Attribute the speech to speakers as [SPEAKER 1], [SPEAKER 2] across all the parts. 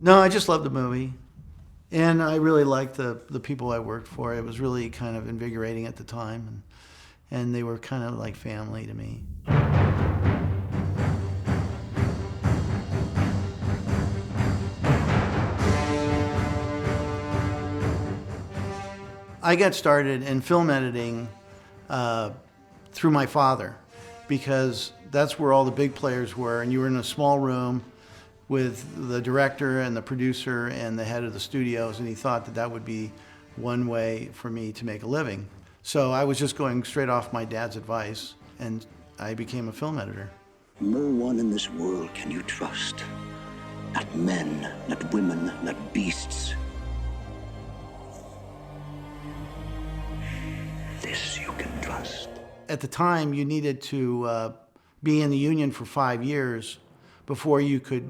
[SPEAKER 1] No, I just loved the movie. And I really liked the people I worked for. It was really kind of invigorating at the time. And they were kind of like family to me. I got started in film editing through my father because that's where all the big players were. And you were in a small room with the director and the producer and the head of the studios, and he thought that that would be one way for me to make a living. So I was just going straight off my dad's advice, and I became a film editor.
[SPEAKER 2] No one in this world can you trust. Not men, not women, not beasts. This you can trust.
[SPEAKER 1] At the time, you needed to be in the union for 5 years before you could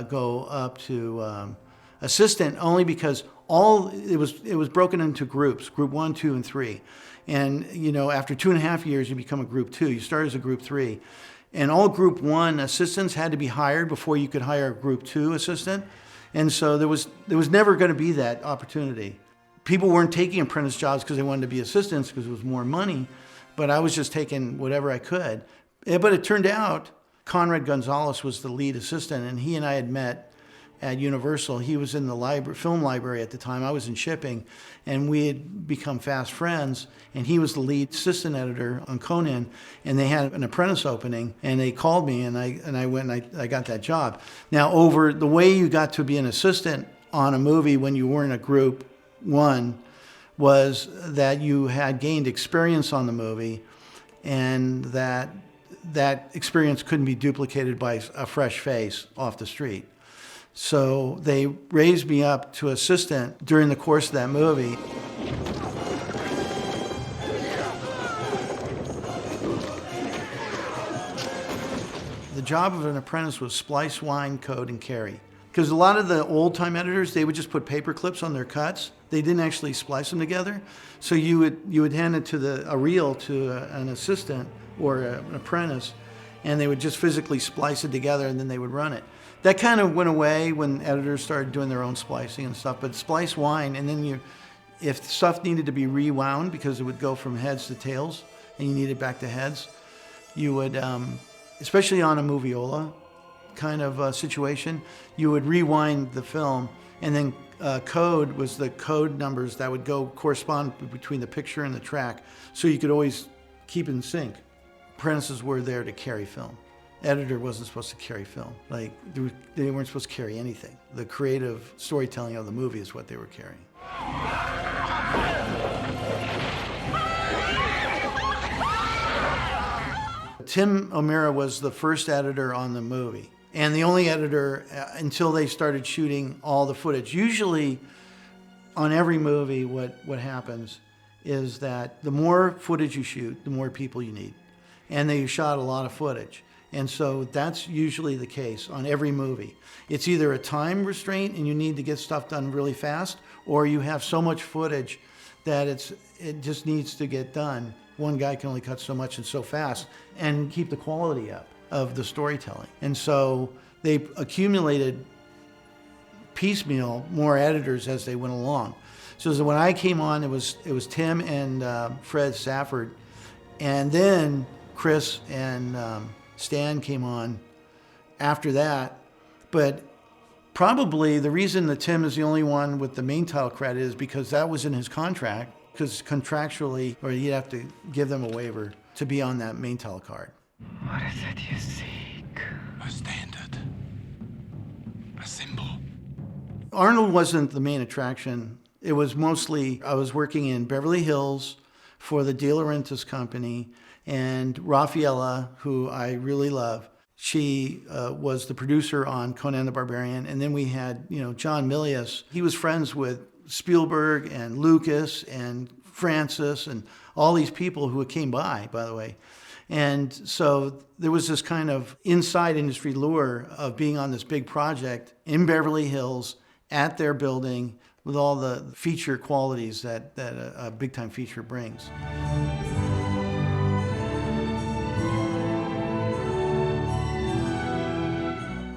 [SPEAKER 1] go up to assistant, only because it was broken into groups, group 1, 2, and 3. And after 2.5 years, you become a group 2. You start as a group 3. And all group 1 assistants had to be hired before you could hire a group 2 assistant. And so there was never going to be that opportunity. People weren't taking apprentice jobs because they wanted to be assistants because it was more money, but I was just taking whatever I could. But it turned out Conrad Gonzalez was the lead assistant, and he and I had met at Universal. He was in the film library at the time. I was in shipping, and we had become fast friends, and he was the lead assistant editor on Conan, and they had an apprentice opening, and they called me, and I went and I got that job. Now, over the way you got to be an assistant on a movie when you weren't a group 1 was that you had gained experience on the movie, and that experience couldn't be duplicated by a fresh face off the street. So they raised me up to assistant during the course of that movie. The job of an apprentice was splice, wind, code, and carry. Because a lot of the old-time editors, they would just put paper clips on their cuts. They didn't actually splice them together. So you would hand it to a reel to an assistant or an apprentice, and they would just physically splice it together, and then they would run it. That kind of went away when editors started doing their own splicing and stuff. But splice, wind, and then if stuff needed to be rewound because it would go from heads to tails, and you needed back to heads, you would, especially on a moviola kind of situation, you would rewind the film, and then code was the code numbers that would correspond between the picture and the track, so you could always keep in sync. Apprentices were there to carry film. Editor wasn't supposed to carry film. Like, they weren't supposed to carry anything. The creative storytelling of the movie is what they were carrying. Tim O'Meara was the first editor on the movie, and the only editor until they started shooting all the footage. Usually, on every movie, what happens is that the more footage you shoot, the more people you need. And they shot a lot of footage. And so that's usually the case on every movie. It's either a time restraint and you need to get stuff done really fast, or you have so much footage that it just needs to get done. One guy can only cut so much and so fast and keep the quality up of the storytelling. And so they accumulated piecemeal more editors as they went along. So when I came on, it was Tim and Fred Safford, and then Chris and Stan came on after that. But probably the reason that Tim is the only one with the main title credit is because that was in his contract, because contractually, or you'd have to give them a waiver to be on that main title card.
[SPEAKER 3] What is it you seek?
[SPEAKER 4] A standard. A symbol.
[SPEAKER 1] Arnold wasn't the main attraction. It was mostly, I was working in Beverly Hills for the De Laurentiis company, and Raffaella, who I really love, she was the producer on Conan the Barbarian. And then we had, John Milius. He was friends with Spielberg and Lucas and Francis and all these people who came by the way. And so there was this kind of inside industry lure of being on this big project in Beverly Hills at their building with all the feature qualities that a big-time feature brings.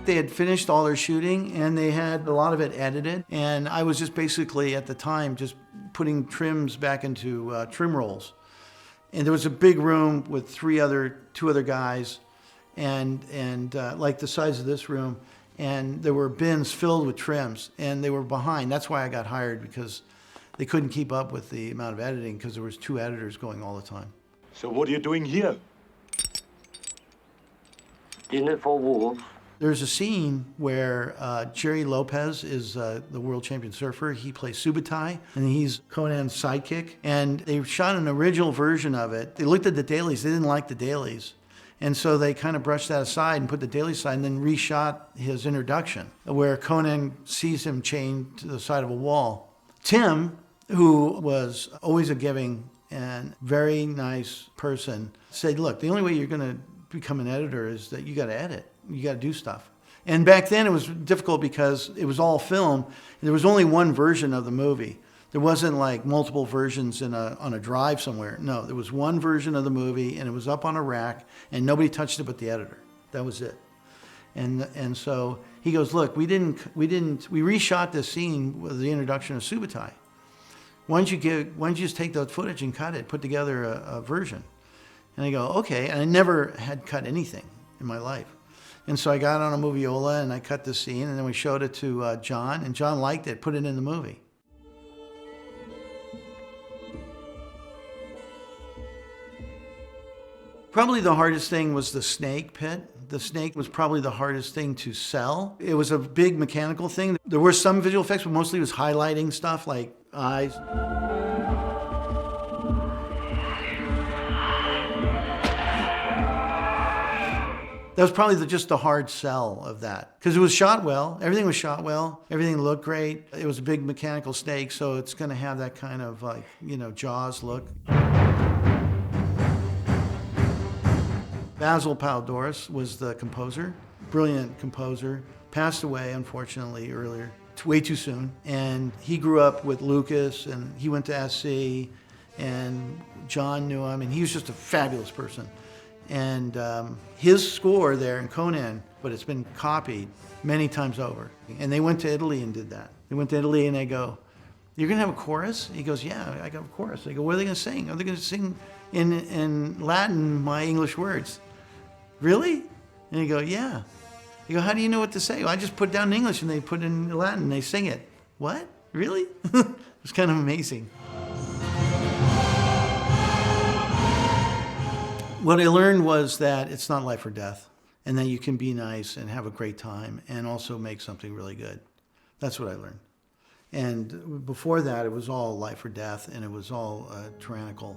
[SPEAKER 1] They had finished all their shooting and they had a lot of it edited. And I was just basically at the time just putting trims back into trim rolls. And there was a big room with two other guys, and like the size of this room. And there were bins filled with trims, and they were behind. That's why I got hired, because they couldn't keep up with the amount of editing because there was 2 editors going all the time.
[SPEAKER 5] So what are you doing here?
[SPEAKER 2] Dinner for wolves.
[SPEAKER 1] There's a scene where Jerry Lopez is the world champion surfer. He plays Subutai, and he's Conan's sidekick. And they shot an original version of it. They looked at the dailies. They didn't like the dailies. And so they kind of brushed that aside and put the daily aside and then reshot his introduction, where Conan sees him chained to the side of a wall. Tim, who was always a giving and very nice person, said, look, the only way you're going to become an editor is that you got to edit. You got to do stuff. And back then it was difficult because it was all film. And there was only one version of the movie. There wasn't like multiple versions on a drive somewhere. No, there was one version of the movie, and it was up on a rack, and nobody touched it but the editor. That was it. And so he goes, look, we reshot this scene with the introduction of Subutai. Why don't you just take that footage and cut it, put together a version? And I go, okay. And I never had cut anything in my life. And so I got on a moviola and I cut the scene, and then we showed it to John, and John liked it, put it in the movie. Probably the hardest thing was the snake pit. The snake was probably the hardest thing to sell. It was a big mechanical thing. There were some visual effects, but mostly it was highlighting stuff like eyes. That was probably just the hard sell of that. Because it was shot well. Everything was shot well. Everything looked great. It was a big mechanical snake, so it's going to have that kind of like, Jaws look. Basil Paldoris was the composer, brilliant composer, passed away, unfortunately, earlier, way too soon. And he grew up with Lucas, and he went to SC, and John knew him, and he was just a fabulous person. And his score there in Conan, but it's been copied many times over. And they went to Italy and did that. They went to Italy and they go, you're going to have a chorus? He goes, yeah, I got a chorus. They go, what are they going to sing? Are they going to sing in Latin my English words? Really? And he go, yeah. You go, how do you know what to say? Well, I just put down in English and they put it in Latin and they sing it. What? Really? It was kind of amazing. What I learned was that it's not life or death, and that you can be nice and have a great time and also make something really good. That's what I learned. And before that, it was all life or death, and it was all tyrannical.